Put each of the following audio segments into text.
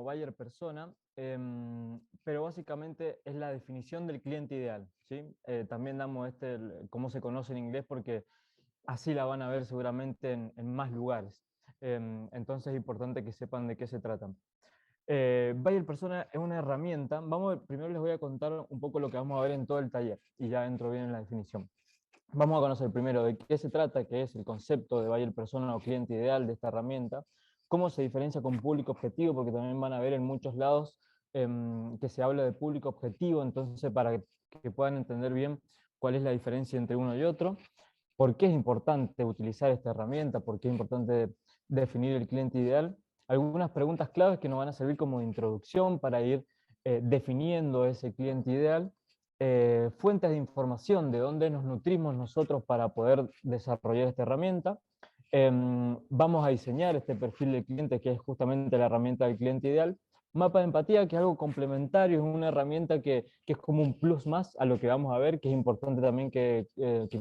buyer persona, pero básicamente es la definición del cliente ideal, ¿sí? También damos cómo se conoce en inglés porque así la van a ver seguramente en más lugares. Entonces es importante que sepan de qué se trata. Buyer Persona es una herramienta. Primero les voy a contar un poco lo que vamos a ver en todo el taller y ya entro bien en la definición. Vamos a conocer primero de qué se trata, qué es el concepto de buyer persona o cliente ideal de esta herramienta, cómo se diferencia con público objetivo, porque también van a ver en muchos lados que se habla de público objetivo, entonces para que puedan entender bien cuál es la diferencia entre uno y otro, por qué es importante utilizar esta herramienta, por qué es importante definir el cliente ideal, algunas preguntas claves que nos van a servir como introducción para ir definiendo ese cliente ideal, fuentes de información, de dónde nos nutrimos nosotros para poder desarrollar esta herramienta. Vamos a diseñar este perfil del cliente, que es justamente la herramienta del cliente ideal. Mapa de empatía, que es algo complementario, es una herramienta que es como un plus más a lo que vamos a ver, que es importante también que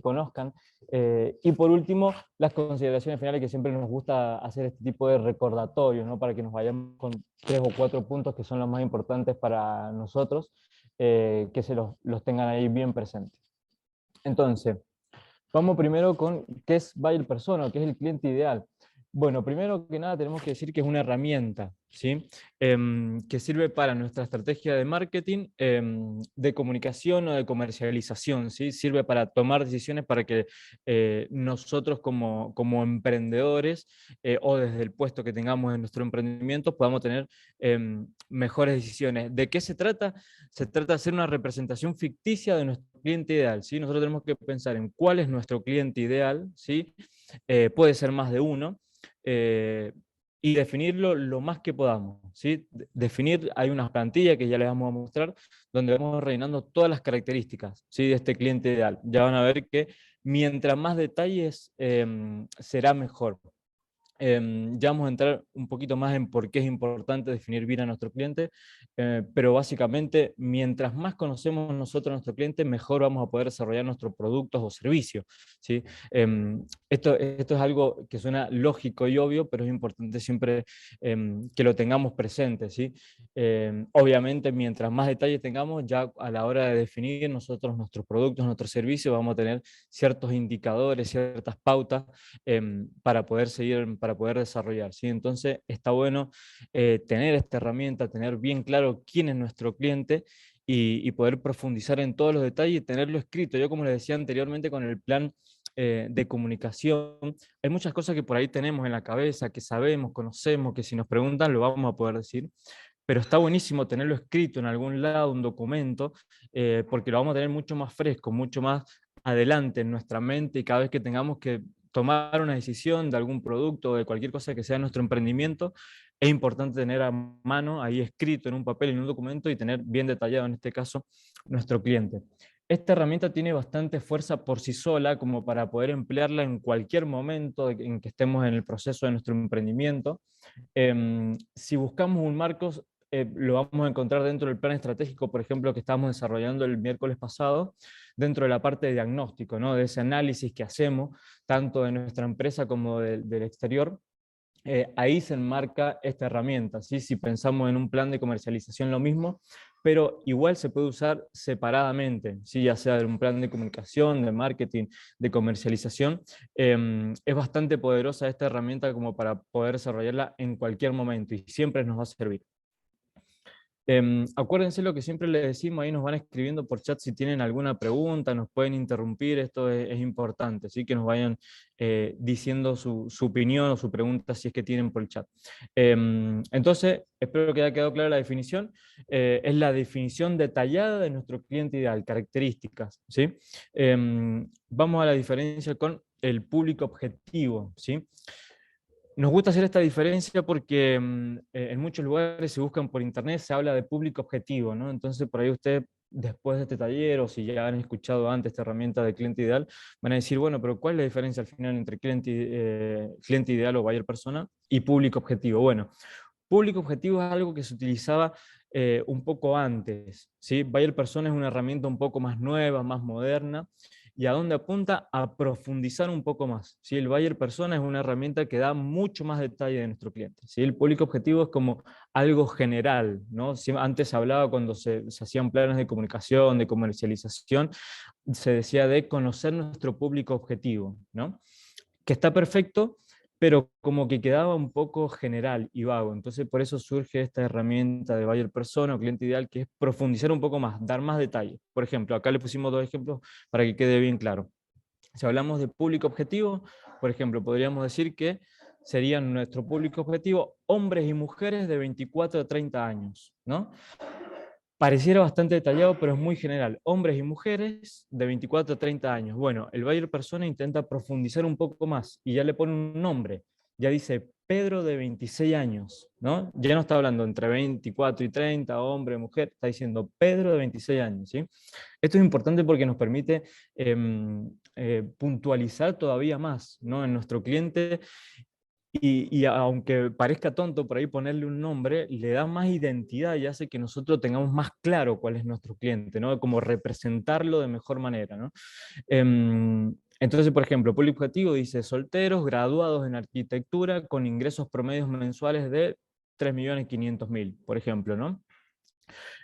conozcan. Y por último, las consideraciones finales, que siempre nos gusta hacer este tipo de recordatorios, ¿no? Para que nos vayamos con 3 o 4 puntos que son los más importantes para nosotros, que los tengan ahí bien presentes. Entonces, vamos primero con qué es buyer persona, qué es el cliente ideal. Bueno, primero que nada tenemos que decir que es una herramienta, ¿sí? Que sirve para nuestra estrategia de marketing, de comunicación o de comercialización, ¿sí? Sirve para tomar decisiones para que nosotros como emprendedores o desde el puesto que tengamos en nuestro emprendimiento podamos tener mejores decisiones. ¿De qué se trata? Se trata de hacer una representación ficticia de nuestro cliente ideal, ¿sí? Nosotros tenemos que pensar en cuál es nuestro cliente ideal, ¿sí? Puede ser más de uno, eh, y definirlo lo más que podamos, ¿sí? Definir, hay una plantilla que ya les vamos a mostrar, donde vamos rellenando todas las características, ¿sí? De este cliente ideal. Ya van a ver que mientras más detalles será mejor. Ya vamos a entrar un poquito más en por qué es importante definir bien a nuestro cliente, pero básicamente, mientras más conocemos nosotros a nuestro cliente, mejor vamos a poder desarrollar nuestros productos o servicios, ¿sí? Esto es algo que suena lógico y obvio, pero es importante siempre que lo tengamos presente, ¿sí? Obviamente, mientras más detalles tengamos, ya a la hora de definir nosotros nuestros productos, nuestros servicios, vamos a tener ciertos indicadores, ciertas pautas para poder seguir, para poder desarrollar, ¿sí? Entonces está bueno tener esta herramienta, tener bien claro quién es nuestro cliente y poder profundizar en todos los detalles y tenerlo escrito. Yo, como les decía anteriormente, con el plan de comunicación, hay muchas cosas que por ahí tenemos en la cabeza, que sabemos, conocemos, que si nos preguntan lo vamos a poder decir, pero está buenísimo tenerlo escrito en algún lado, un documento, porque lo vamos a tener mucho más fresco, mucho más adelante en nuestra mente, y cada vez que tengamos que tomar una decisión de algún producto o de cualquier cosa que sea nuestro emprendimiento, es importante tener a mano ahí escrito en un papel, en un documento, y tener bien detallado, en este caso, nuestro cliente. Esta herramienta tiene bastante fuerza por sí sola como para poder emplearla en cualquier momento en que estemos en el proceso de nuestro emprendimiento. Si buscamos un marco, lo vamos a encontrar dentro del plan estratégico, por ejemplo, que estábamos desarrollando el miércoles pasado, dentro de la parte de diagnóstico, ¿no? De ese análisis que hacemos, tanto de nuestra empresa como del exterior. Ahí se enmarca esta herramienta, ¿sí? Si pensamos en un plan de comercialización, lo mismo, pero igual se puede usar separadamente, ¿sí? Ya sea de un plan de comunicación, de marketing, de comercialización. Es bastante poderosa esta herramienta como para poder desarrollarla en cualquier momento y siempre nos va a servir. Acuérdense lo que siempre les decimos, ahí nos van escribiendo por chat si tienen alguna pregunta, nos pueden interrumpir, esto es importante, ¿sí? Que nos vayan diciendo su opinión o su pregunta si es que tienen por el chat. Entonces, espero que haya quedado clara la definición. Es la definición detallada de nuestro cliente ideal, características, ¿sí? Vamos a la diferencia con el público objetivo, ¿sí? Nos gusta hacer esta diferencia porque en muchos lugares se buscan por internet, se habla de público objetivo, ¿no? Entonces por ahí usted, después de este taller, o si ya han escuchado antes esta herramienta de cliente ideal, van a decir, bueno, pero ¿cuál es la diferencia al final entre cliente ideal o buyer persona y público objetivo? Bueno, público objetivo es algo que se utilizaba un poco antes, ¿sí? Buyer persona es una herramienta un poco más nueva, más moderna, ¿Y a dónde apunta? A profundizar un poco más. ¿Sí? El buyer persona es una herramienta que da mucho más detalle de nuestro cliente. ¿Sí? El público objetivo es como algo general, ¿no? Antes hablaba cuando se hacían planes de comunicación, de comercialización, se decía de conocer nuestro público objetivo, ¿no? Que está perfecto, pero como que quedaba un poco general y vago. Entonces, por eso surge esta herramienta de buyer persona o cliente ideal, que es profundizar un poco más, dar más detalles. Por ejemplo, acá le pusimos dos ejemplos para que quede bien claro. Si hablamos de público objetivo, por ejemplo, podríamos decir que serían nuestro público objetivo hombres y mujeres de 24 a 30 años, ¿no? Pareciera bastante detallado, pero es muy general. Hombres y mujeres de 24 a 30 años. Bueno, el buyer persona intenta profundizar un poco más y ya le pone un nombre. Ya dice Pedro de 26 años, ¿no? Ya no está hablando entre 24 y 30, hombre, mujer, está diciendo Pedro de 26 años, ¿sí? Esto es importante porque nos permite puntualizar todavía más, ¿no? En nuestro cliente y aunque parezca tonto por ahí ponerle un nombre, le da más identidad y hace que nosotros tengamos más claro cuál es nuestro cliente, ¿no? Como representarlo de mejor manera, ¿no? Entonces, por ejemplo, público objetivo dice solteros graduados en arquitectura con ingresos promedios mensuales de 3.500.000, por ejemplo, ¿no?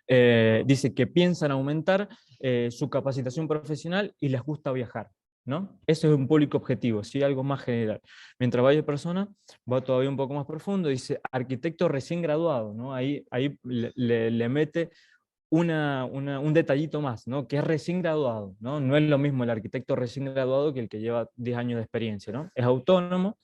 Dice que piensan aumentar su capacitación profesional y les gusta viajar, ¿no? Ese es un público objetivo, ¿sí? Algo más general. Mientras vaya persona, va todavía un poco más profundo, dice arquitecto recién graduado, ¿no? Ahí le mete un detallito más, ¿no? Que es recién graduado, ¿no? No es lo mismo el arquitecto recién graduado que el que lleva 10 años de experiencia, ¿no? Es autónomo,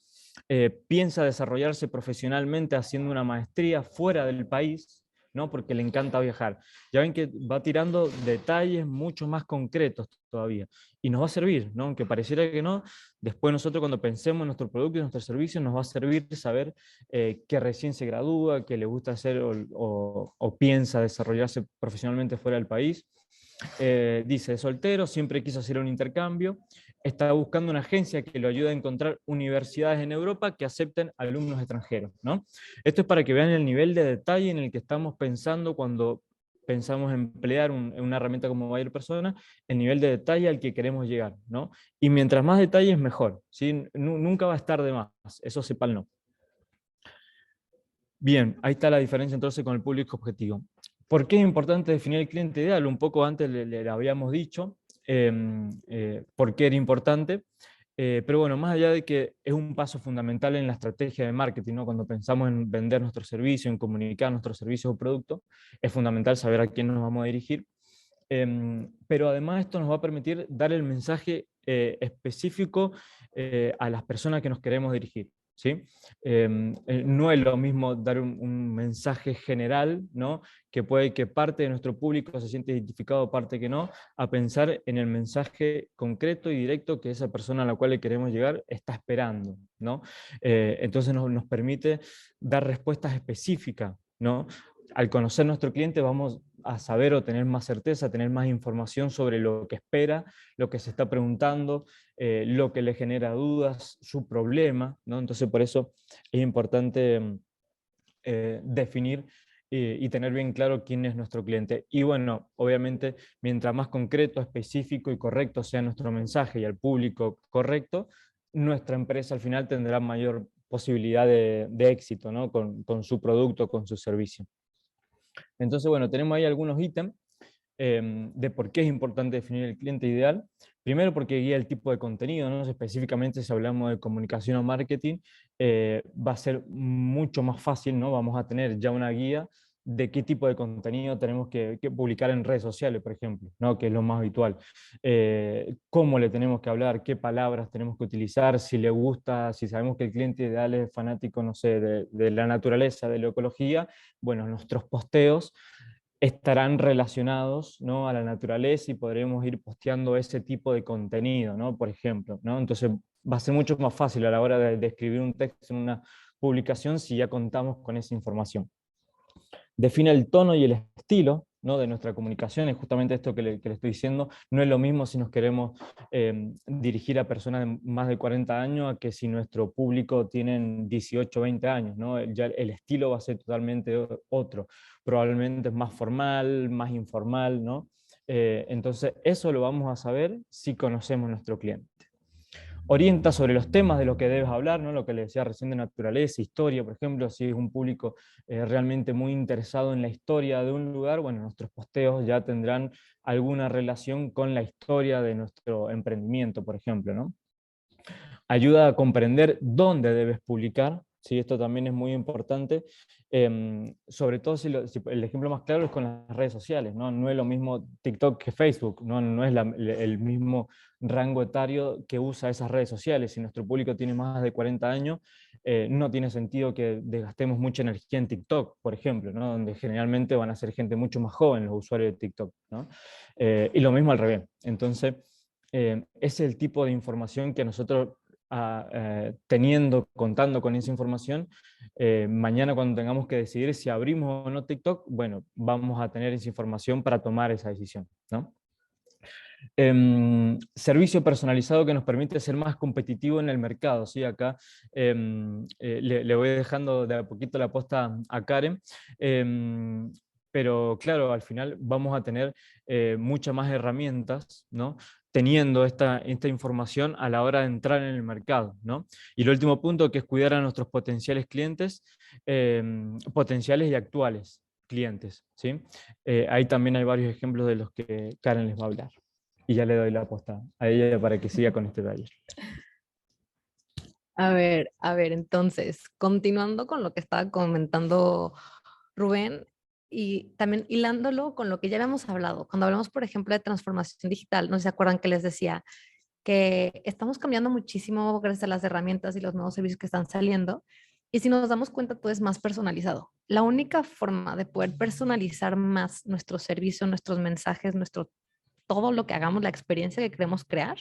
piensa desarrollarse profesionalmente haciendo una maestría fuera del país, ¿no? Porque le encanta viajar. Ya ven que va tirando detalles mucho más concretos todavía. Y nos va a servir, ¿no? Aunque pareciera que no, después nosotros cuando pensemos en nuestro producto y nuestro servicio, nos va a servir saber que recién se gradúa, que le gusta hacer o piensa desarrollarse profesionalmente fuera del país. Dice, soltero, siempre quiso hacer un intercambio, está buscando una agencia que lo ayude a encontrar universidades en Europa que acepten alumnos extranjeros, ¿no? Esto es para que vean el nivel de detalle en el que estamos pensando cuando pensamos en emplear una herramienta como Buyer Persona, el nivel de detalle al que queremos llegar, ¿no? Y mientras más detalles, mejor, ¿sí? Nunca va a estar de más, eso sépanlo. Bien, ahí está la diferencia entonces con el público objetivo. ¿Por qué es importante definir el cliente ideal? Un poco antes le habíamos dicho por qué era importante, pero bueno, más allá de que es un paso fundamental en la estrategia de marketing, ¿no? Cuando pensamos en vender nuestro servicio, en comunicar nuestros servicios o productos, es fundamental saber a quién nos vamos a dirigir. Pero además esto nos va a permitir dar el mensaje específico a las personas que nos queremos dirigir. ¿Sí? No es lo mismo dar un mensaje general, ¿no? Que puede que parte de nuestro público se siente identificado, parte que no, a pensar en el mensaje concreto y directo que esa persona a la cual le queremos llegar está esperando, ¿no? Entonces nos permite dar respuestas específicas, ¿no? Al conocer nuestro cliente vamos a saber o tener más certeza, tener más información sobre lo que espera, lo que se está preguntando, lo que le genera dudas, su problema, ¿no? Entonces por eso es importante definir y tener bien claro quién es nuestro cliente. Y bueno, obviamente, mientras más concreto, específico y correcto sea nuestro mensaje y al público correcto, nuestra empresa al final tendrá mayor posibilidad de éxito, ¿no? Con su producto, con su servicio. Entonces, bueno, tenemos ahí algunos ítems de por qué es importante definir el cliente ideal. Primero porque guía el tipo de contenido, ¿no? Específicamente si hablamos de comunicación o marketing, va a ser mucho más fácil, ¿no? Vamos a tener ya una guía de qué tipo de contenido tenemos que publicar en redes sociales, por ejemplo, ¿no? Que es lo más habitual. Cómo le tenemos que hablar, qué palabras tenemos que utilizar, si le gusta, si sabemos que el cliente ideal es fanático, no sé, de la naturaleza, de la ecología, bueno, nuestros posteos estarán relacionados, ¿no? A la naturaleza y podremos ir posteando ese tipo de contenido, ¿no? Por ejemplo, ¿no? Entonces va a ser mucho más fácil a la hora de escribir un texto en una publicación si ya contamos con esa información. Define el tono y el estilo, ¿no? De nuestra comunicación, es justamente esto que le estoy diciendo, no es lo mismo si nos queremos dirigir a personas de más de 40 años a que si nuestro público tienen 18 o 20 años, ¿no? Ya el estilo va a ser totalmente otro, probablemente más formal, más informal, ¿no? Entonces, eso lo vamos a saber si conocemos nuestro cliente. Orienta sobre los temas de los que debes hablar, ¿no? Lo que le decía recién de naturaleza, historia, por ejemplo, si es un público realmente muy interesado en la historia de un lugar, bueno, nuestros posteos ya tendrán alguna relación con la historia de nuestro emprendimiento, por ejemplo, ¿no? Ayuda a comprender dónde debes publicar, ¿sí? Esto también es muy importante, sobre todo si el ejemplo más claro es con las redes sociales, ¿no? No es lo mismo TikTok que Facebook, no es el mismo rango etario que usa esas redes sociales. Si nuestro público tiene más de 40 años, no tiene sentido que desgastemos mucha energía en TikTok, por ejemplo, ¿no? Donde generalmente van a ser gente mucho más joven los usuarios de TikTok, ¿no? Y lo mismo al revés. Entonces, es el tipo de información que nosotros contando con esa información, mañana cuando tengamos que decidir si abrimos o no TikTok, bueno, vamos a tener esa información para tomar esa decisión, ¿no? Servicio personalizado que nos permite ser más competitivo en el mercado, ¿sí? Acá le voy dejando de a poquito la posta a Karen, pero claro, al final vamos a tener muchas más herramientas, ¿no? Teniendo esta información a la hora de entrar en el mercado, ¿no? Y el último punto, que es cuidar a nuestros potenciales clientes, potenciales y actuales clientes, ¿sí? Ahí también hay varios ejemplos de los que Karen les va a hablar. Y ya le doy la aposta a ella para que siga con este taller. A ver, entonces, continuando con lo que estaba comentando Rubén y también hilándolo con lo que ya habíamos hablado, cuando hablamos, por ejemplo, de transformación digital, no sé si se acuerdan que les decía que estamos cambiando muchísimo gracias a las herramientas y los nuevos servicios que están saliendo. Y si nos damos cuenta, todo es más personalizado. La única forma de poder personalizar más nuestro servicio, nuestros mensajes, todo lo que hagamos, la experiencia que queremos crear,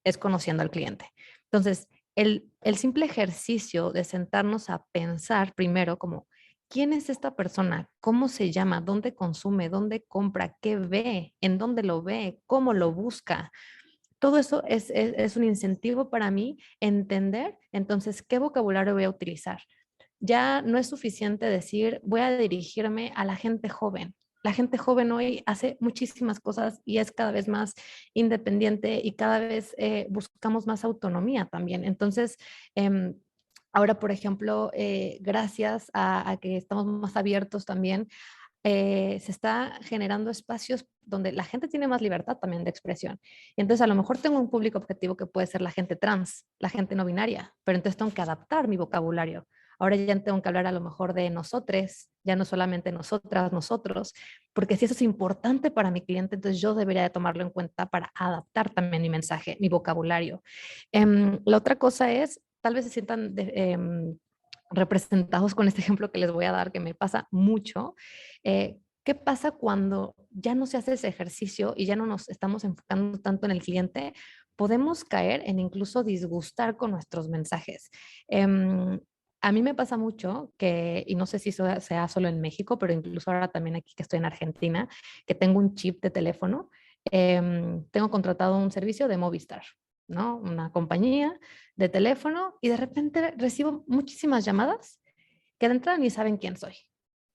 es conociendo al cliente. Entonces, el simple ejercicio de sentarnos a pensar primero como, ¿quién es esta persona? ¿Cómo se llama? ¿Dónde consume? ¿Dónde compra? ¿Qué ve? ¿En dónde lo ve? ¿Cómo lo busca? Todo eso es un incentivo para mí entender, entonces, qué vocabulario voy a utilizar. Ya no es suficiente decir, voy a dirigirme a la gente joven. La gente joven hoy hace muchísimas cosas y es cada vez más independiente y cada vez buscamos más autonomía también. Entonces, ahora, por ejemplo, gracias a que estamos más abiertos también, se está generando espacios donde la gente tiene más libertad también de expresión. Y entonces a lo mejor tengo un público objetivo que puede ser la gente trans, la gente no binaria, pero entonces tengo que adaptar mi vocabulario. Ahora ya tengo que hablar a lo mejor de nosotres, ya no solamente nosotras, nosotros, porque si eso es importante para mi cliente, entonces yo debería de tomarlo en cuenta para adaptar también mi mensaje, mi vocabulario. La otra cosa es, tal vez se sientan representados con este ejemplo que les voy a dar, que me pasa mucho. ¿Qué pasa cuando ya no se hace ese ejercicio y ya no nos estamos enfocando tanto en el cliente? Podemos caer en incluso disgustar con nuestros mensajes. A mí me pasa mucho que, y no sé si eso sea solo en México, pero incluso ahora también aquí que estoy en Argentina, que tengo un chip de teléfono, tengo contratado un servicio de Movistar, ¿no? Una compañía de teléfono y de repente recibo muchísimas llamadas que de entrada ni saben quién soy,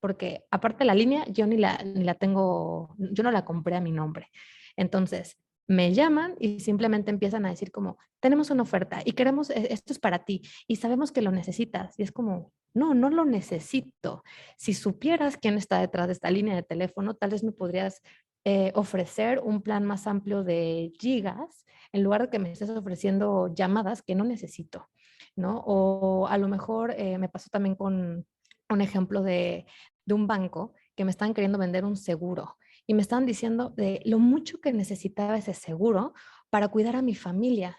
porque aparte la línea yo ni la tengo, yo no la compré a mi nombre. Entonces, me llaman y simplemente empiezan a decir como, tenemos una oferta y queremos, esto es para ti y sabemos que lo necesitas. Y es como, no, no lo necesito. Si supieras quién está detrás de esta línea de teléfono, tal vez me podrías ofrecer un plan más amplio de gigas en lugar de que me estés ofreciendo llamadas que no necesito, ¿no? O a lo mejor me pasó también con un ejemplo de un banco que me estaban queriendo vender un seguro y me estaban diciendo de lo mucho que necesitaba ese seguro para cuidar a mi familia.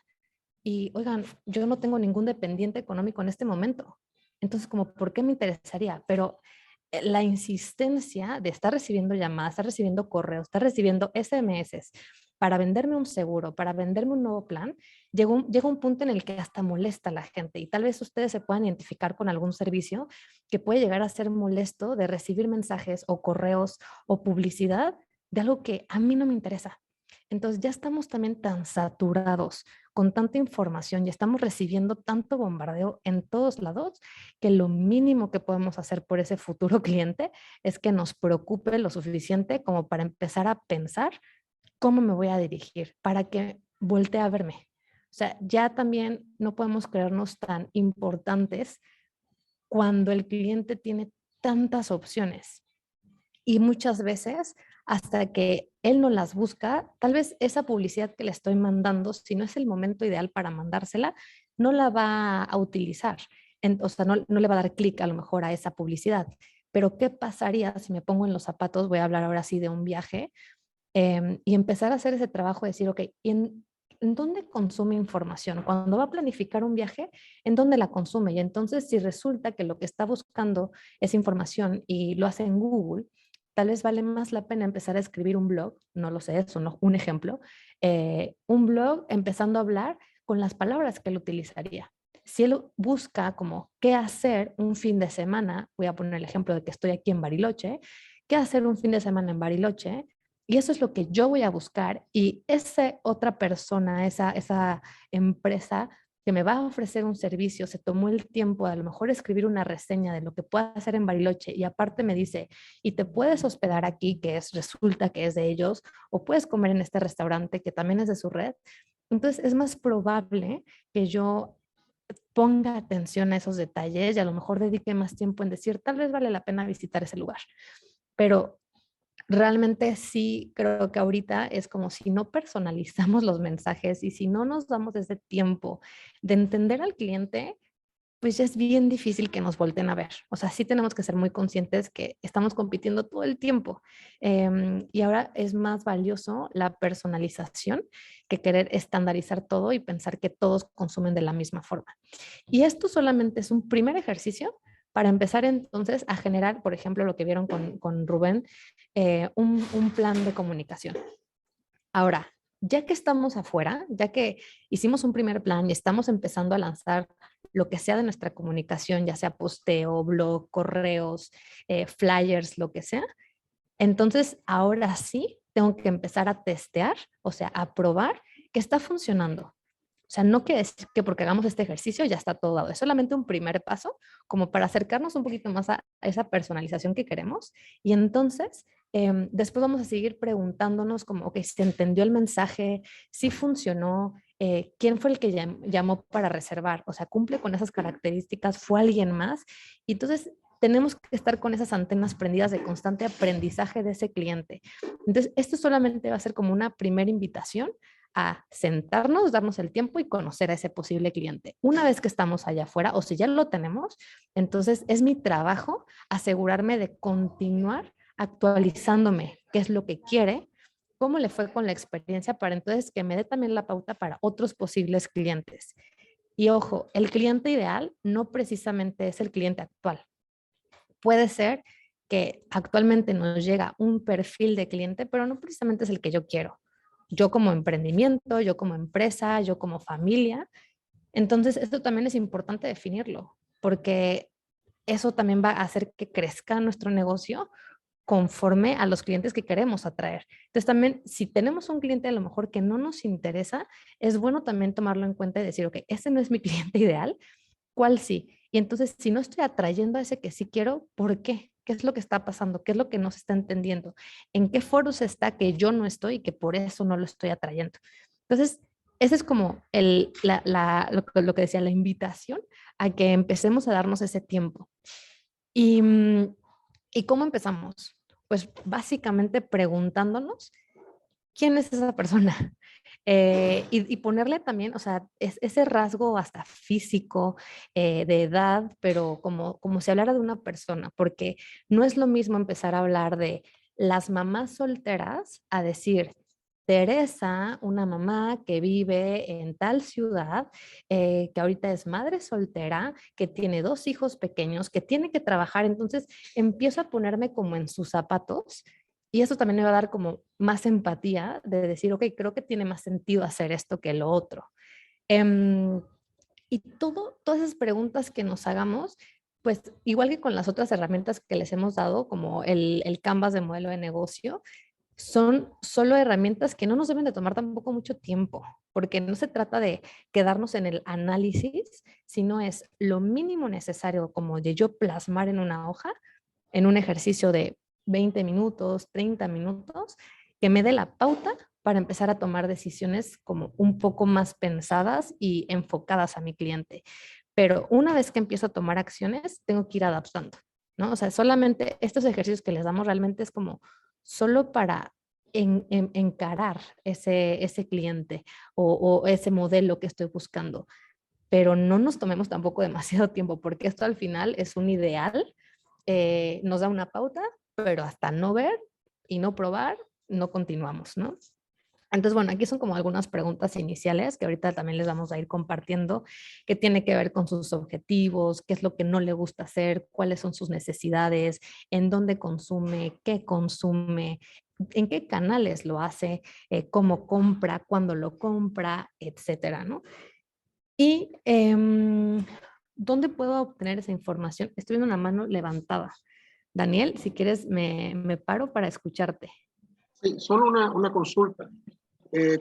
Y oigan, yo no tengo ningún dependiente económico en este momento. Entonces, como, ¿por qué me interesaría? Pero la insistencia de estar recibiendo llamadas, estar recibiendo correos, estar recibiendo SMS para venderme un seguro, para venderme un nuevo plan, llega un punto en el que hasta molesta a la gente. Y tal vez ustedes se puedan identificar con algún servicio que puede llegar a ser molesto de recibir mensajes o correos o publicidad de algo que a mí no me interesa. Entonces ya estamos también tan saturados con tanta información y estamos recibiendo tanto bombardeo en todos lados que lo mínimo que podemos hacer por ese futuro cliente es que nos preocupe lo suficiente como para empezar a pensar ¿cómo me voy a dirigir para que voltee a verme? O sea, ya también no podemos creernos tan importantes cuando el cliente tiene tantas opciones. Y muchas veces, hasta que él no las busca, tal vez esa publicidad que le estoy mandando, si no es el momento ideal para mandársela, no la va a utilizar. O sea, no le va a dar clic a lo mejor a esa publicidad. Pero ¿qué pasaría si me pongo en los zapatos? Voy a hablar ahora sí de un viaje, y empezar a hacer ese trabajo de decir, ok, ¿en dónde consume información? Cuando va a planificar un viaje, ¿en dónde la consume? Y entonces, si resulta que lo que está buscando es información y lo hace en Google, tal vez vale más la pena empezar a escribir un blog, no lo sé, es un ejemplo, un blog empezando a hablar con las palabras que él utilizaría. Si él busca como qué hacer un fin de semana, voy a poner el ejemplo de que estoy aquí en Bariloche, qué hacer un fin de semana en Bariloche, y eso es lo que yo voy a buscar, y esa otra persona, esa empresa que me va a ofrecer un servicio, se tomó el tiempo de a lo mejor escribir una reseña de lo que pueda hacer en Bariloche y aparte me dice, y te puedes hospedar aquí, resulta que es de ellos, o puedes comer en este restaurante que también es de su red. Entonces es más probable que yo ponga atención a esos detalles y a lo mejor dedique más tiempo en decir, tal vez vale la pena visitar ese lugar. Pero realmente sí creo que ahorita es como si no personalizamos los mensajes y si no nos damos ese tiempo de entender al cliente, pues ya es bien difícil que nos volten a ver. O sea, sí tenemos que ser muy conscientes que estamos compitiendo todo el tiempo. Y ahora es más valioso la personalización que querer estandarizar todo y pensar que todos consumen de la misma forma. Y esto solamente es un primer ejercicio para empezar entonces a generar, por ejemplo, lo que vieron con Rubén, un plan de comunicación. Ahora, ya que estamos afuera, ya que hicimos un primer plan y estamos empezando a lanzar lo que sea de nuestra comunicación, ya sea posteo, blog, correos, flyers, lo que sea, entonces ahora sí tengo que empezar a testear, o sea, a probar que está funcionando. O sea, no quiere decir que porque hagamos este ejercicio ya está todo dado. Es solamente un primer paso como para acercarnos un poquito más a esa personalización que queremos. Y entonces, después vamos a seguir preguntándonos como, ok, ¿se entendió el mensaje? ¿Sí funcionó? ¿Quién fue el que llamó para reservar? O sea, ¿cumple con esas características? ¿Fue alguien más? Y entonces tenemos que estar con esas antenas prendidas de constante aprendizaje de ese cliente. Entonces, esto solamente va a ser como una primera invitación a sentarnos, darnos el tiempo y conocer a ese posible cliente. Una vez que estamos allá afuera, o si ya lo tenemos, entonces es mi trabajo asegurarme de continuar actualizándome, qué es lo que quiere, cómo le fue con la experiencia, para entonces que me dé también la pauta para otros posibles clientes. Y ojo, el cliente ideal no precisamente es el cliente actual. Puede ser que actualmente nos llega un perfil de cliente, pero no precisamente es el que yo quiero. Yo como emprendimiento, yo como empresa, yo como familia. Entonces, esto también es importante definirlo, porque eso también va a hacer que crezca nuestro negocio conforme a los clientes que queremos atraer. Entonces, también, si tenemos un cliente a lo mejor que no nos interesa, es bueno también tomarlo en cuenta y decir, ok, ese no es mi cliente ideal, ¿cuál sí? Y entonces, si no estoy atrayendo a ese que sí quiero, ¿por qué? ¿Qué es lo que está pasando? ¿Qué es lo que no se está entendiendo? ¿En qué foros está que yo no estoy y que por eso no lo estoy atrayendo? Entonces, ese es como lo que decía, la invitación a que empecemos a darnos ese tiempo. ¿Y, ¿y cómo empezamos? Pues básicamente preguntándonos quién es esa persona. Y ponerle también, o sea, ese rasgo hasta físico, de edad, pero como si hablara de una persona, porque no es lo mismo empezar a hablar de las mamás solteras a decir, Teresa, una mamá que vive en tal ciudad, que ahorita es madre soltera, que tiene dos hijos pequeños, que tiene que trabajar. Entonces empiezo a ponerme como en sus zapatos y eso también me va a dar como más empatía de decir, ok, creo que tiene más sentido hacer esto que lo otro. Em, y todas esas preguntas que nos hagamos, pues igual que con las otras herramientas que les hemos dado, como el Canvas de modelo de negocio, son solo herramientas que no nos deben de tomar tampoco mucho tiempo, porque no se trata de quedarnos en el análisis, sino es lo mínimo necesario como de yo plasmar en una hoja, en un ejercicio de 20 minutos, 30 minutos, que me dé la pauta para empezar a tomar decisiones como un poco más pensadas y enfocadas a mi cliente. Pero una vez que empiezo a tomar acciones, tengo que ir adaptando, ¿no? O sea, solamente estos ejercicios que les damos realmente es como solo para encarar ese cliente o ese modelo que estoy buscando. Pero no nos tomemos tampoco demasiado tiempo, porque esto al final es un ideal, nos da una pauta, pero hasta no ver y no probar, no continuamos, ¿no? Entonces, bueno, aquí son como algunas preguntas iniciales que ahorita también les vamos a ir compartiendo, que tiene que ver con sus objetivos, qué es lo que no le gusta hacer, cuáles son sus necesidades, en dónde consume, qué consume, en qué canales lo hace, cómo compra, cuándo lo compra, etcétera, ¿no? Y ¿dónde puedo obtener esa información? Estoy viendo una mano levantada. Daniel, si quieres, me paro para escucharte. Sí, solo una consulta.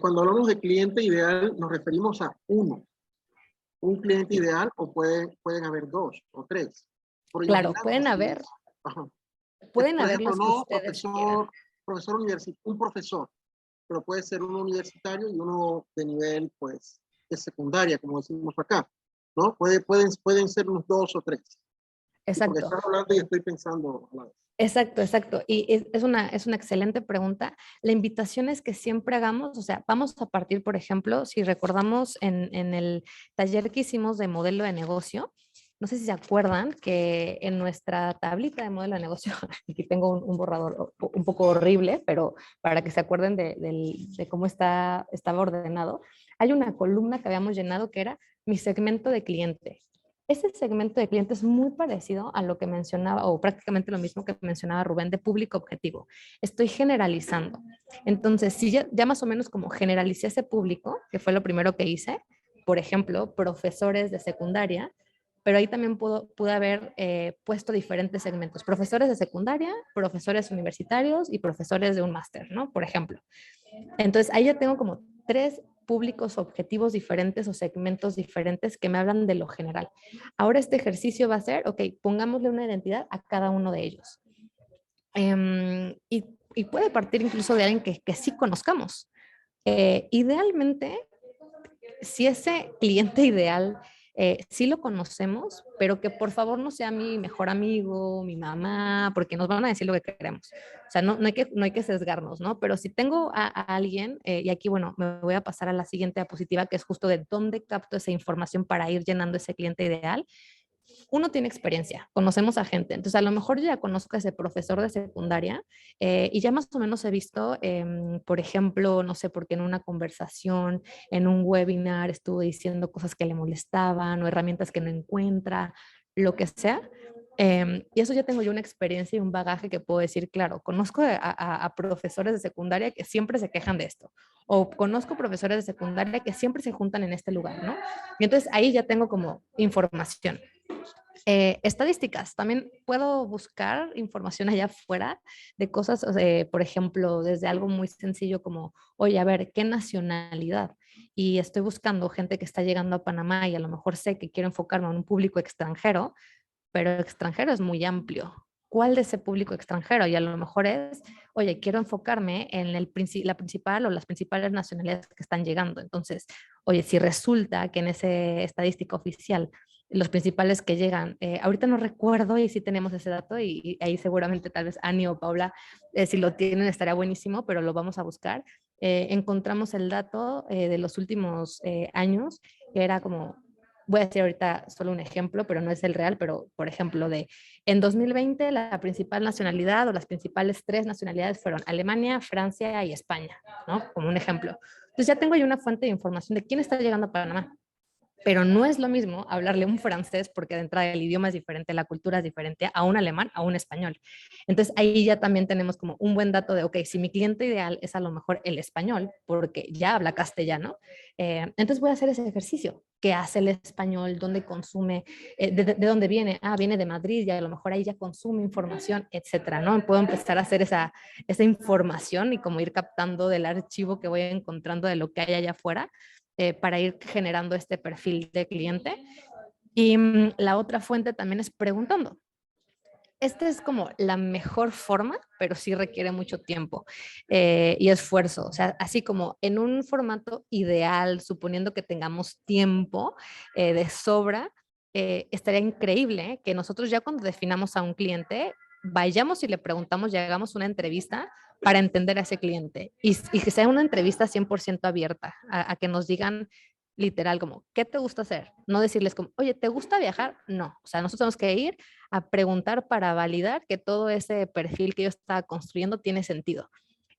Cuando hablamos de cliente ideal, nos referimos a un cliente ideal, o pueden haber dos o tres. Por Claro, imaginamos, ajá, pueden por haber ejemplo, los que no ustedes quieran. un profesor, pero puede ser uno universitario y uno de nivel, pues, de secundaria, como decimos acá, ¿no? Pueden ser unos dos o tres. Y porque Exacto. estás hablando y estoy pensando a la vez. Exacto, exacto. Y es una excelente pregunta. La invitación es que siempre hagamos, o sea, vamos a partir, por ejemplo, si recordamos en el taller que hicimos de modelo de negocio, no sé si se acuerdan que en nuestra tablita de modelo de negocio, aquí tengo un borrador un poco horrible, pero para que se acuerden de cómo estaba ordenado, hay una columna que habíamos llenado que era mi segmento de cliente. Ese segmento de clientes es muy parecido a lo que mencionaba, o prácticamente lo mismo que mencionaba Rubén, de público objetivo. Estoy generalizando. Entonces, si ya más o menos como generalicé ese público, que fue lo primero que hice, por ejemplo, profesores de secundaria, pero ahí también pude haber puesto diferentes segmentos, profesores de secundaria, profesores universitarios y profesores de un máster, ¿no? Por ejemplo. Entonces, ahí ya tengo como 3 públicos objetivos diferentes o segmentos diferentes que me hablan de lo general. Ahora este ejercicio va a ser, ok, pongámosle una identidad a cada uno de ellos. Y puede partir incluso de alguien que sí conozcamos. Idealmente, si ese cliente ideal sí lo conocemos, pero que por favor no sea mi mejor amigo, mi mamá, porque nos van a decir lo que queremos. O sea, no hay que sesgarnos, ¿no? Pero si tengo a alguien, y aquí, bueno, me voy a pasar a la siguiente diapositiva, que es justo de dónde capto esa información para ir llenando ese cliente ideal. Uno tiene experiencia, conocemos a gente, entonces a lo mejor yo ya conozco a ese profesor de secundaria y ya más o menos he visto, por ejemplo, no sé, porque en una conversación, en un webinar estuvo diciendo cosas que le molestaban o herramientas que no encuentra, lo que sea. Y eso ya tengo yo una experiencia y un bagaje que puedo decir, claro, conozco a profesores de secundaria que siempre se quejan de esto, o conozco profesores de secundaria que siempre se juntan en este lugar, ¿no? Y entonces ahí ya tengo como información. Estadísticas, también puedo buscar información allá afuera de cosas, o sea, por ejemplo, desde algo muy sencillo como, oye, a ver, ¿qué nacionalidad? Y estoy buscando gente que está llegando a Panamá y a lo mejor sé que quiero enfocarme en un público extranjero, pero extranjero es muy amplio. ¿Cuál de ese público extranjero? Y a lo mejor es, oye, quiero enfocarme en la principal o las principales nacionalidades que están llegando. Entonces, oye, si resulta que en esa estadística oficial los principales que llegan, ahorita no recuerdo y sí tenemos ese dato y ahí seguramente tal vez Ani o Paula, si lo tienen estaría buenísimo, pero lo vamos a buscar. Encontramos el dato de los últimos años, que era como voy a decir ahorita solo un ejemplo, pero no es el real, pero por ejemplo, en 2020 la principal nacionalidad o las principales 3 nacionalidades fueron Alemania, Francia y España, ¿no? Como un ejemplo. Entonces ya tengo ahí una fuente de información de quién está llegando a Panamá. Pero no es lo mismo hablarle un francés, porque de entrada el idioma es diferente, la cultura es diferente, a un alemán, a un español. Entonces ahí ya también tenemos como un buen dato de, ok, si mi cliente ideal es a lo mejor el español, porque ya habla castellano, entonces voy a hacer ese ejercicio. ¿Qué hace el español? ¿Dónde consume? ¿De dónde viene? Ah, viene de Madrid y a lo mejor ahí ya consume información, etcétera, ¿no? Puedo empezar a hacer esa información y como ir captando del archivo que voy encontrando de lo que hay allá afuera para ir generando este perfil de cliente. Y la otra fuente también es preguntando. esta es como la mejor forma, pero sí requiere mucho tiempo y esfuerzo. O sea, así como en un formato ideal, suponiendo que tengamos tiempo de sobra, estaría increíble que nosotros ya cuando definamos a un cliente, vayamos y le preguntamos y hagamos una entrevista para entender a ese cliente y que sea una entrevista 100% abierta, a que nos digan literal como, ¿qué te gusta hacer? No decirles como, oye, ¿te gusta viajar? No, o sea, nosotros tenemos que ir a preguntar para validar que todo ese perfil que yo estaba construyendo tiene sentido.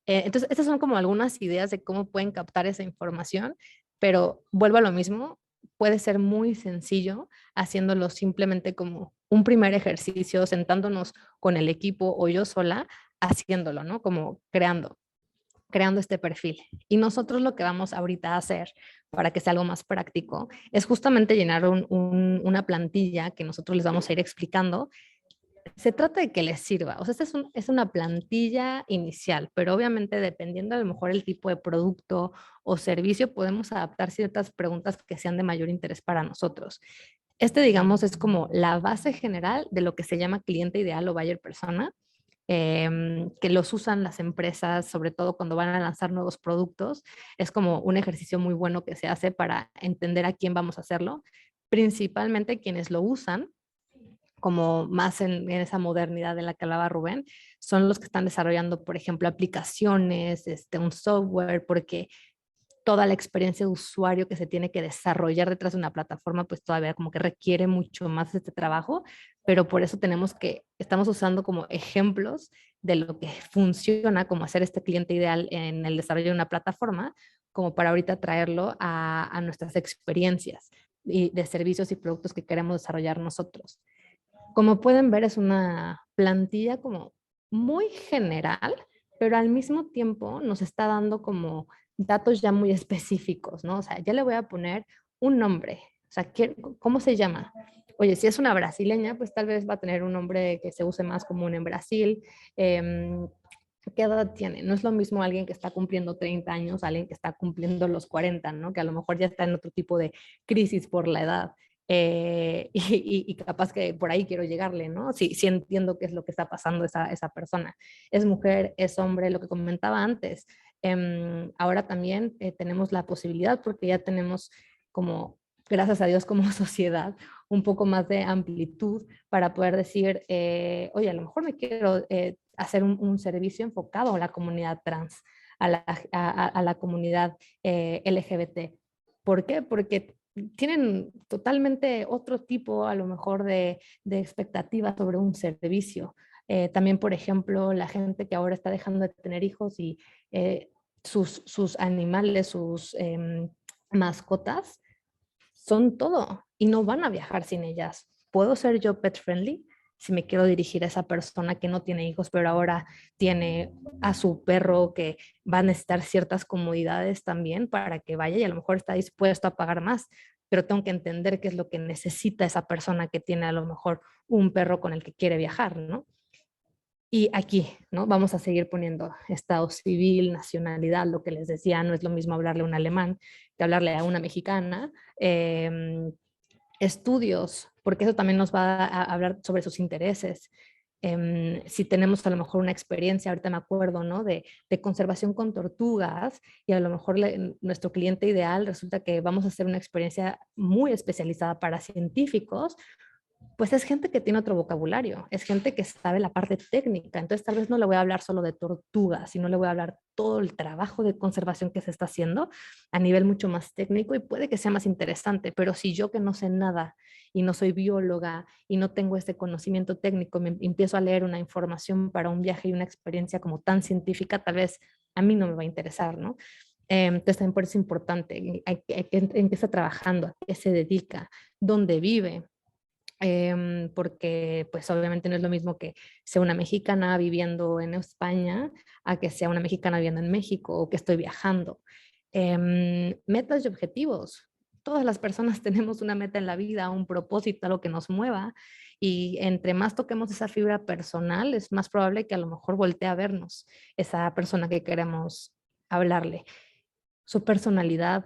Entonces, estas son como algunas ideas de cómo pueden captar esa información, pero vuelvo a lo mismo, puede ser muy sencillo haciéndolo simplemente como un primer ejercicio, sentándonos con el equipo o yo sola, haciéndolo, ¿no? Como creando este perfil. Y nosotros lo que vamos ahorita a hacer para que sea algo más práctico es justamente llenar una plantilla que nosotros les vamos a ir explicando. Se trata de que les sirva. O sea, esta es una plantilla inicial, pero obviamente dependiendo a lo mejor el tipo de producto o servicio, podemos adaptar ciertas preguntas que sean de mayor interés para nosotros. Digamos, es como la base general de lo que se llama cliente ideal o buyer persona, que los usan las empresas, sobre todo cuando van a lanzar nuevos productos. Es como un ejercicio muy bueno que se hace para entender a quién vamos a hacerlo, principalmente quienes lo usan como más en esa modernidad de la que hablaba Rubén, son los que están desarrollando, por ejemplo, aplicaciones, un software, porque toda la experiencia de usuario que se tiene que desarrollar detrás de una plataforma, pues todavía como que requiere mucho más este trabajo, pero por eso estamos usando como ejemplos de lo que funciona, como hacer este cliente ideal en el desarrollo de una plataforma, como para ahorita traerlo a nuestras experiencias y de servicios y productos que queremos desarrollar nosotros. Como pueden ver, es una plantilla como muy general, pero al mismo tiempo nos está dando como datos ya muy específicos, ¿no? O sea, ya le voy a poner un nombre. O sea, ¿cómo se llama? Oye, si es una brasileña, pues tal vez va a tener un nombre que se use más común en Brasil. ¿Qué edad tiene? No es lo mismo alguien que está cumpliendo 30 años, alguien que está cumpliendo los 40, ¿no? Que a lo mejor ya está en otro tipo de crisis por la edad. Y capaz que por ahí quiero llegarle, ¿no? Sí entiendo qué es lo que está pasando esa persona. Es mujer, es hombre, lo que comentaba antes. Ahora también tenemos la posibilidad, porque ya tenemos como, gracias a Dios como sociedad, un poco más de amplitud para poder decir, oye, a lo mejor me quiero hacer un servicio enfocado a la comunidad trans, a la comunidad LGBT. ¿Por qué? Porque tienen totalmente otro tipo, a lo mejor, de expectativas sobre un servicio. También, por ejemplo, la gente que ahora está dejando de tener hijos y sus animales, sus mascotas, son todo y no van a viajar sin ellas. ¿Puedo ser yo pet friendly? Si me quiero dirigir a esa persona que no tiene hijos, pero ahora tiene a su perro que va a necesitar ciertas comodidades también para que vaya y a lo mejor está dispuesto a pagar más, pero tengo que entender qué es lo que necesita esa persona que tiene a lo mejor un perro con el que quiere viajar, ¿no? Y aquí, ¿no? Vamos a seguir poniendo estado civil, nacionalidad, lo que les decía, no es lo mismo hablarle a un alemán que hablarle a una mexicana. Estudios, porque eso también nos va a hablar sobre sus intereses. Si tenemos a lo mejor una experiencia, ahorita me acuerdo, ¿no? De conservación con tortugas y a lo mejor nuestro cliente ideal resulta que vamos a hacer una experiencia muy especializada para científicos, pues es gente que tiene otro vocabulario, es gente que sabe la parte técnica, entonces tal vez no le voy a hablar solo de tortugas, sino le voy a hablar todo el trabajo de conservación que se está haciendo a nivel mucho más técnico y puede que sea más interesante, pero si yo que no sé nada y no soy bióloga y no tengo este conocimiento técnico, me empiezo a leer una información para un viaje y una experiencia como tan científica, tal vez a mí no me va a interesar, ¿no? Entonces también por eso es importante, en qué está trabajando, a qué se dedica, dónde vive, porque pues obviamente no es lo mismo que sea una mexicana viviendo en España a que sea una mexicana viviendo en México o que estoy viajando. Metas y objetivos. Todas las personas tenemos una meta en la vida, un propósito, algo que nos mueva y entre más toquemos esa fibra personal es más probable que a lo mejor voltee a vernos esa persona que queremos hablarle. Su personalidad,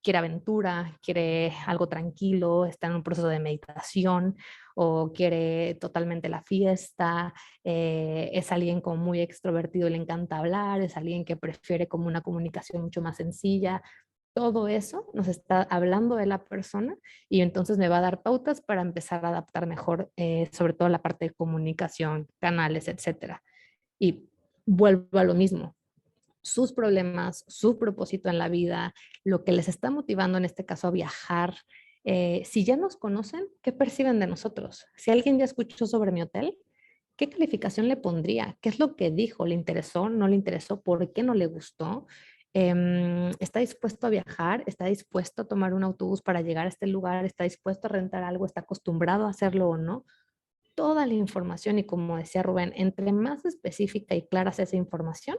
quiere aventura, quiere algo tranquilo, está en un proceso de meditación o quiere totalmente la fiesta, es alguien como muy extrovertido y le encanta hablar, es alguien que prefiere como una comunicación mucho más sencilla. Todo eso nos está hablando de la persona y entonces me va a dar pautas para empezar a adaptar mejor, sobre todo la parte de comunicación, canales, etcétera. Y vuelvo a lo mismo, sus problemas, su propósito en la vida, lo que les está motivando en este caso a viajar. Si ya nos conocen, ¿qué perciben de nosotros? Si alguien ya escuchó sobre mi hotel, ¿qué calificación le pondría? ¿Qué es lo que dijo? ¿Le interesó? ¿No le interesó? ¿Por qué no le gustó? ¿Está dispuesto a viajar? ¿Está dispuesto a tomar un autobús para llegar a este lugar? ¿Está dispuesto a rentar algo? ¿Está acostumbrado a hacerlo o no? Toda la información y como decía Rubén, entre más específica y clara sea esa información,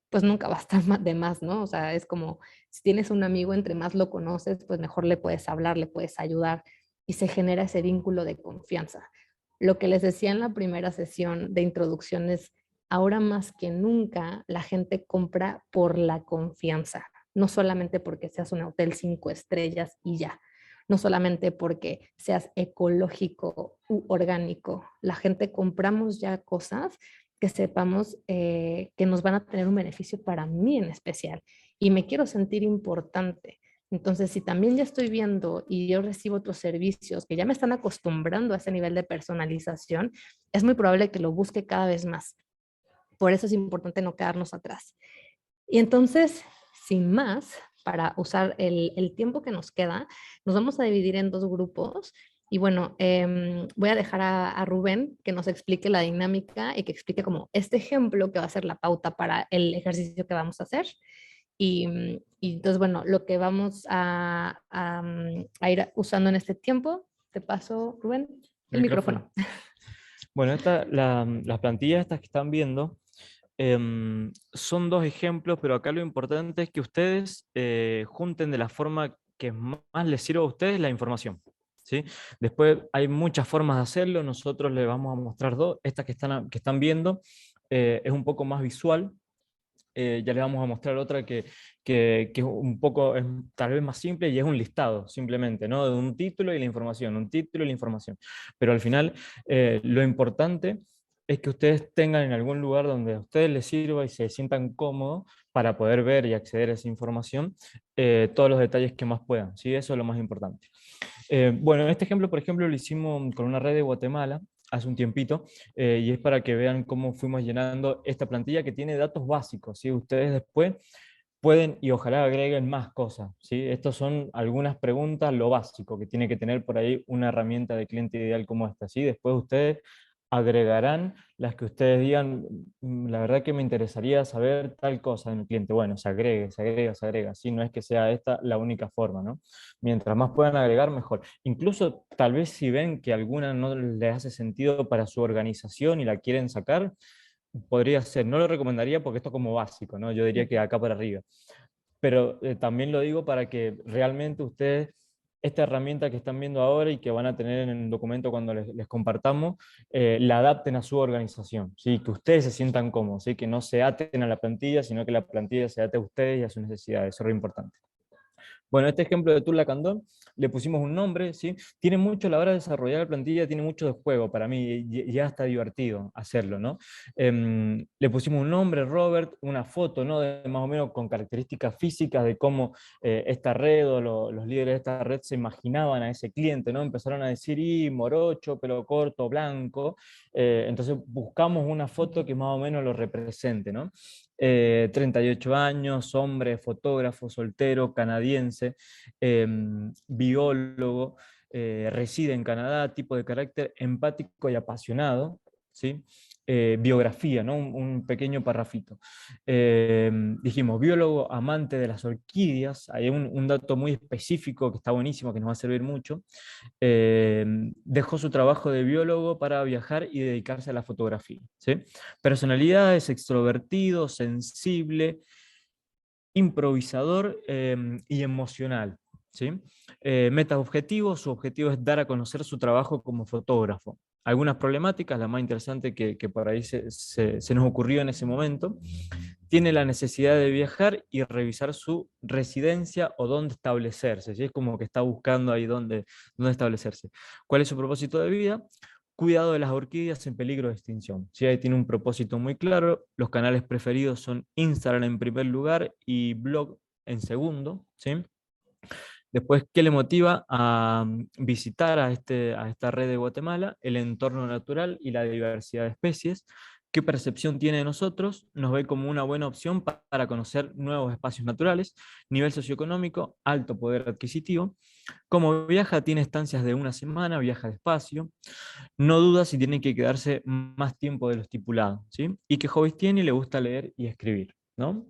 pues nunca va a estar de más, ¿no? O sea, es como si tienes un amigo, entre más lo conoces, pues mejor le puedes hablar, le puedes ayudar y se genera ese vínculo de confianza. Lo que les decía en la primera sesión de introducción es, ahora más que nunca, la gente compra por la confianza, no solamente porque seas un hotel 5 estrellas y ya, no solamente porque seas ecológico u orgánico. La gente compramos ya cosas que sepamos que nos van a tener un beneficio para mí en especial y me quiero sentir importante. Entonces, si también ya estoy viendo y yo recibo otros servicios que ya me están acostumbrando a ese nivel de personalización, es muy probable que lo busque cada vez más. Por eso es importante no quedarnos atrás. Y entonces, sin más, para usar el tiempo que nos queda, nos vamos a dividir en 2 grupos. Y bueno, voy a dejar a Rubén que nos explique la dinámica y que explique como este ejemplo que va a ser la pauta para el ejercicio que vamos a hacer. Y entonces, bueno, lo que vamos a ir usando en este tiempo, te paso, Rubén, el micrófono. Bueno, las plantillas estas que están viendo son 2 ejemplos, pero acá lo importante es que ustedes junten de la forma que más les sirva a ustedes la información. ¿Sí? Después hay muchas formas de hacerlo, nosotros les vamos a mostrar 2. Esta que están viendo es un poco más visual. Ya les vamos a mostrar otra que es un poco, es tal vez más simple y es un listado simplemente, ¿no? De un título y la información, un título y la información. Pero al final lo importante es que ustedes tengan en algún lugar donde a ustedes les sirva y se sientan cómodos para poder ver y acceder a esa información, todos los detalles que más puedan, ¿sí? Eso es lo más importante. Bueno, este ejemplo, por ejemplo, lo hicimos con una red de Guatemala hace un tiempito, y es para que vean cómo fuimos llenando esta plantilla que tiene datos básicos, ¿sí? Ustedes después pueden y ojalá agreguen más cosas, ¿sí? Estas son algunas preguntas, lo básico que tiene que tener por ahí una herramienta de cliente ideal como esta, ¿sí? Después ustedes agregarán las que ustedes digan, la verdad que me interesaría saber tal cosa de mi cliente. Bueno, se agregue, se agrega, se agrega, ¿sí? No es que sea esta la única forma, ¿no? Mientras más puedan agregar, mejor. Incluso tal vez si ven que alguna no les hace sentido para su organización y la quieren sacar, podría ser. No lo recomendaría porque esto es como básico, ¿no? Yo diría que acá para arriba. Pero también lo digo para que realmente ustedes, esta herramienta que están viendo ahora y que van a tener en el documento cuando les compartamos, la adapten a su organización, ¿sí? Que ustedes se sientan cómodos, ¿sí? Que no se aten a la plantilla, sino que la plantilla se ate a ustedes y a sus necesidades. Eso es lo importante. Bueno, este ejemplo de Tula Candón, le pusimos un nombre, ¿sí? Tiene mucho a la hora de desarrollar la plantilla, tiene mucho de juego para mí, ya está divertido hacerlo, ¿no? Le pusimos un nombre, Robert, una foto, ¿no? De más o menos con características físicas de cómo esta red o los líderes de esta red se imaginaban a ese cliente, ¿no? Empezaron a decir, y morocho, pelo corto, blanco, entonces buscamos una foto que más o menos lo represente, ¿no? 38 años, hombre, fotógrafo, soltero, canadiense, biólogo, reside en Canadá, tipo de carácter empático y apasionado, ¿sí? Biografía, ¿no? Un pequeño parrafito. Dijimos, biólogo, amante de las orquídeas, hay un dato muy específico que está buenísimo, que nos va a servir mucho. Dejó su trabajo de biólogo para viajar y dedicarse a la fotografía, ¿sí? Personalidad es extrovertido, sensible, improvisador y emocional, ¿sí? Metas objetivos, su objetivo es dar a conocer su trabajo como fotógrafo. Algunas problemáticas, la más interesante que por ahí se nos ocurrió en ese momento. tiene la necesidad de viajar y revisar su residencia o dónde establecerse, ¿sí? Es como que está buscando ahí dónde establecerse. ¿Cuál es su propósito de vida? Cuidado de las orquídeas en peligro de extinción. ¿Sí? Ahí tiene un propósito muy claro. Los canales preferidos son Instagram en primer lugar y blog en segundo. ¿Sí? Después, ¿qué le motiva a visitar a esta red de Guatemala? El entorno natural y la diversidad de especies. ¿Qué percepción tiene de nosotros? Nos ve como una buena opción para conocer nuevos espacios naturales, nivel socioeconómico, alto poder adquisitivo. Como viaja, tiene estancias de una semana, viaja despacio, no duda si tiene que quedarse más tiempo de lo estipulado, ¿sí? Y qué hobbies tiene y le gusta leer y escribir, ¿no?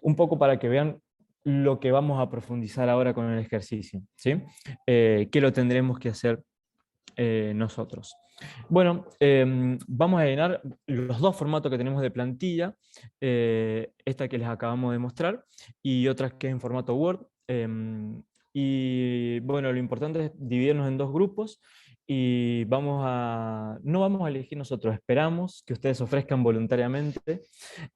Un poco para que vean lo que vamos a profundizar ahora con el ejercicio, ¿sí? ¿Qué lo tendremos que hacer nosotros? Bueno, vamos a llenar los dos formatos que tenemos de plantilla, esta que les acabamos de mostrar y otra que es en formato Word. Y bueno, lo importante es dividirnos en dos grupos y no vamos a elegir nosotros, esperamos que ustedes ofrezcan voluntariamente.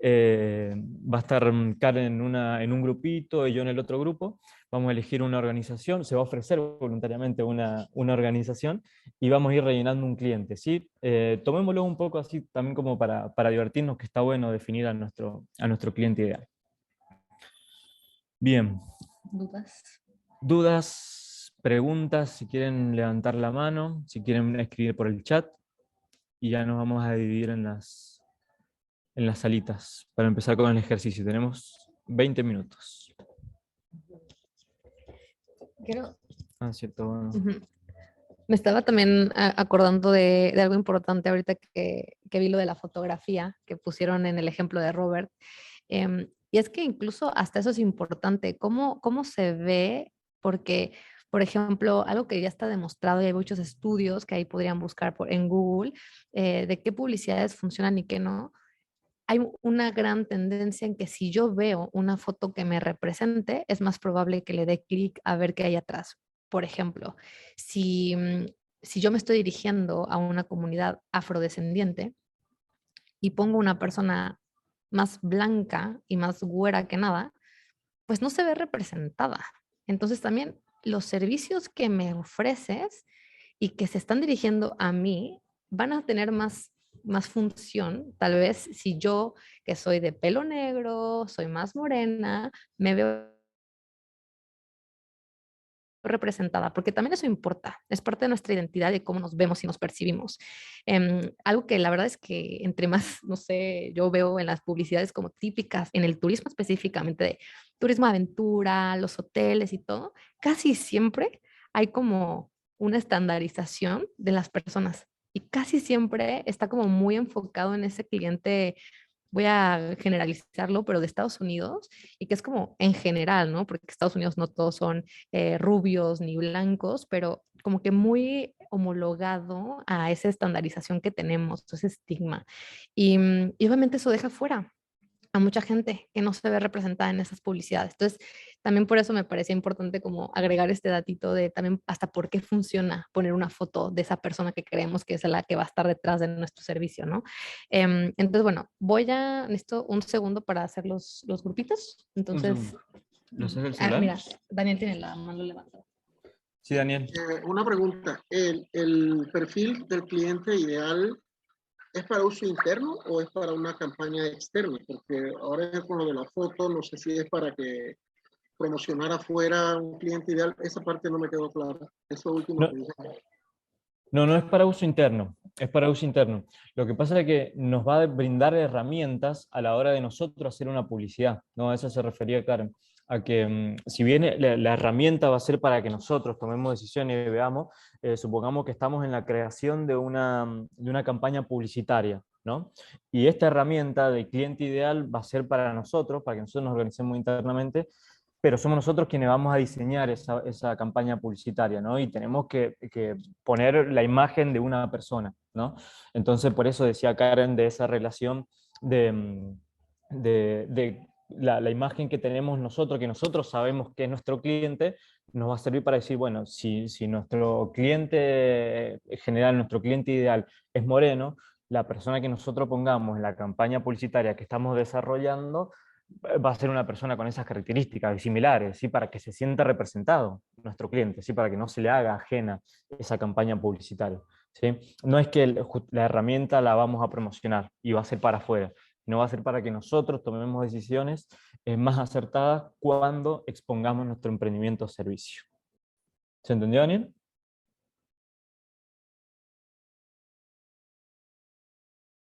Va a estar Karen en un grupito y yo en el otro grupo. Vamos a elegir una organización, se va a ofrecer voluntariamente una organización y vamos a ir rellenando un cliente, ¿sí? Tomémoslo un poco así también como para divertirnos, que está bueno definir a nuestro cliente ideal. Bien. ¿Dudas? ¿Dudas, preguntas? Si quieren levantar la mano, si quieren escribir por el chat y ya nos vamos a dividir en las salitas para empezar con el ejercicio. Tenemos 20 minutos. Quiero... Cierto, bueno. Me estaba también acordando de algo importante ahorita que vi lo de la fotografía que pusieron en el ejemplo de Robert. Y es que incluso hasta eso es importante, cómo se ve, porque, por ejemplo, algo que ya está demostrado y hay muchos estudios que ahí podrían buscar en Google, de qué publicidades funcionan y qué no. Hay una gran tendencia en que si yo veo una foto que me represente, es más probable que le dé clic a ver qué hay atrás. Por ejemplo, si, si yo me estoy dirigiendo a una comunidad afrodescendiente y pongo una persona más blanca y más güera que nada, pues no se ve representada. Entonces también los servicios que me ofreces y que se están dirigiendo a mí van a tener más función, tal vez si yo, que soy de pelo negro, soy más morena, me veo representada, porque también eso importa, es parte de nuestra identidad de cómo nos vemos y nos percibimos. Algo que la verdad es que entre más, no sé, yo veo en las publicidades como típicas, en el turismo específicamente, de turismo aventura, los hoteles y todo, casi siempre hay como una estandarización de las personas y casi siempre está como muy enfocado en ese cliente, voy a generalizarlo, pero de Estados Unidos, y que es como en general, ¿no? Porque Estados Unidos no todos son rubios ni blancos, pero como que muy homologado a esa estandarización que tenemos, ese estigma. Y obviamente eso deja fuera a mucha gente que no se ve representada en esas publicidades. Entonces, también por eso me parecía importante como agregar este datito de también hasta por qué funciona poner una foto de esa persona que creemos que es la que va a estar detrás de nuestro servicio, ¿no? Entonces, bueno, necesito un segundo para hacer los grupitos. Entonces, ¿Lo haces del celular? mira, Daniel tiene la mano levantada. Sí, Daniel. Una pregunta, ¿el perfil del cliente ideal es para uso interno o es para una campaña externa? Porque ahora con lo de la foto, no sé si es para que promocionar afuera un cliente ideal, esa parte no me quedó clara. Eso último No, que dije. no es para uso interno, es para uso interno. Lo que pasa es que nos va a brindar herramientas a la hora de nosotros hacer una publicidad, ¿no? A eso se refería Karen, a que si bien la herramienta va a ser para que nosotros tomemos decisiones y veamos, supongamos que estamos en la creación de una campaña publicitaria, ¿no? Y esta herramienta de cliente ideal va a ser para nosotros, para que nosotros nos organicemos internamente, pero somos nosotros quienes vamos a diseñar esa campaña publicitaria, ¿no? Y tenemos que poner la imagen de una persona, ¿no? Entonces, por eso decía Karen de esa relación de la imagen que tenemos nosotros, que nosotros sabemos que es nuestro cliente, nos va a servir para decir, bueno, si nuestro cliente general, nuestro cliente ideal es moreno, la persona que nosotros pongamos en la campaña publicitaria que estamos desarrollando va a ser una persona con esas características similares, ¿sí? Para que se sienta representado nuestro cliente, ¿sí? Para que no se le haga ajena esa campaña publicitaria, ¿sí? No es que la herramienta la vamos a promocionar y va a ser para afuera, no va a ser para que nosotros tomemos decisiones más acertadas cuando expongamos nuestro emprendimiento o servicio. ¿Se entendió, Daniel?